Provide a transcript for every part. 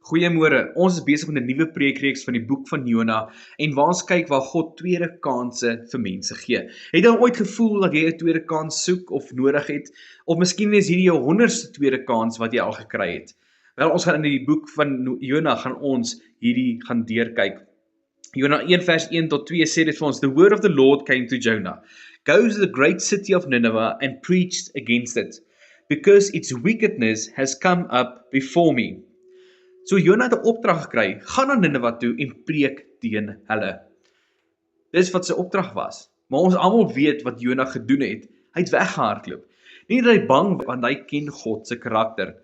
Goeiemôre, ons is besig met 'n nuwe preekreeks van die boek van Jona en waar ons kyk waar God tweede kansse vir mense gee. Het jy ooit gevoel dat jy 'n tweede kans soek of nodig het? Of miskien is hierdie jou 100ste tweede kans wat jy al gekry het? Wel, ons gaan in die boek van Jona gaan ons hierdie gaan deurkyk. Jona 1 vers 1 tot 2 sê dit vir ons: The word of the Lord came to Jonah. Go to the great city of Nineveh and preach against it, because its wickedness has come up before me. So Jona het 'n opdrag gekry, gaan na Nineveh toe en preek teen hulle. Dis wat sy opdrag was. Maar ons almal weet wat Jona gedoen het. Hy het weggehardloop. Nie dat hy bang was, want hy ken God se karakter.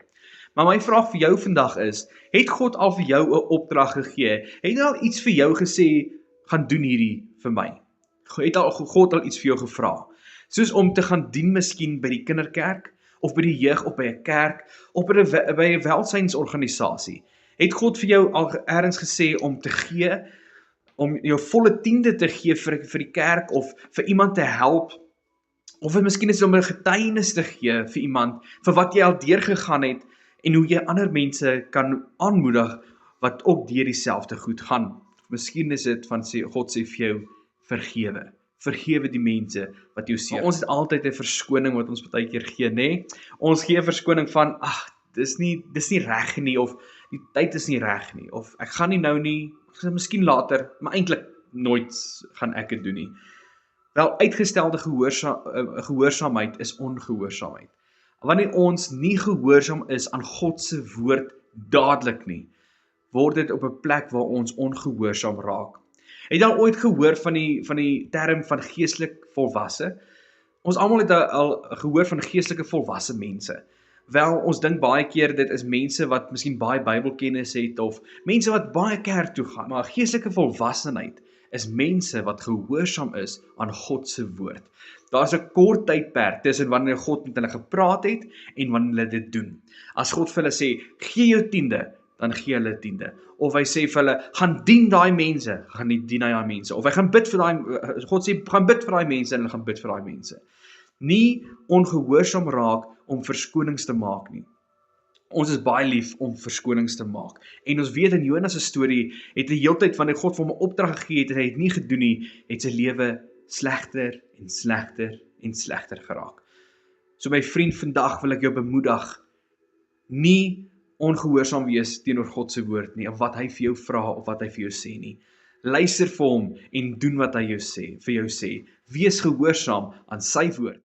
Maar my vraag vir jou vandag is, het God al vir jou 'n opdrag gegee? Het hy al iets vir jou gesê, gaan doen hierdie vir my? Het God al iets vir jou gevra? Soos om te gaan dien miskien by die kinderkerk, of by die jeug, of by 'n kerk, of by 'n welsynsorganisasie. Het God vir jou al ergens gesê om te gee, om jou volle tiende te gee vir die kerk, of vir iemand te help, of miskien is dit om 'n getuienis te gee vir iemand, vir wat jy al deurgegaan het, en hoe jy ander mense kan aanmoedig, wat ook deur dieselfde goed gaan. Miskien is dit van God sê vir jou, vergewe. Vergewe die mense wat jou seer. Ons het altyd 'n verskoning wat ons baie keer gee, nê? Ons gee 'n verskoning van, dis nie reg nie, of die tyd is nie reg nie, of ek gaan nie nou nie, miskien later, maar eintlik nooit gaan ek dit doen nie. Wel, uitgestelde gehoorsaamheid is ongehoorsaamheid. Wanneer ons nie gehoorsaam is aan God se woord dadelik nie, word dit op 'n plek waar ons ongehoorsaam raak. Het jy al ooit gehoor van die term van geestelik volwasse? Ons almal het al gehoor van geestelike volwasse mense. Wel, ons dink baie keer dit is mense wat miskien baie Bybelkennis het, of mense wat baie kerk toe gaan. Maar geestelike volwassenheid is mense wat gehoorsaam is aan God se woord. Daar's 'n kort tydperk tussen wanneer God met hulle gepraat het en wanneer hulle dit doen. As God vir hulle sê, gee jou tiende, dan gee hulle tiende. Of hy sê vir hulle, gaan dien daai mense, gaan nie dien daai mense. Of hy gaan bid vir God sê, gaan bid vir daai mense, en hulle gaan bid vir daai mense. Nie ongehoorsaam raak om verskonings te maak nie. Ons is baie lief om verskonings te maak. En ons weet in Jona se storie, het die heeltyd wanneer God vir hom 'n opdrag gegee het, en hy het nie gedoen nie, het sy lewe slegter en slegter en slegter geraak. So my vriend, vandag wil ek jou bemoedig, nie ongehoorsaam wees teenoor God se woord nie, of wat hy vir jou vra, of wat hy vir jou sê nie. Luister vir hom en doen wat hy vir jou sê. Wees gehoorsaam aan sy woord.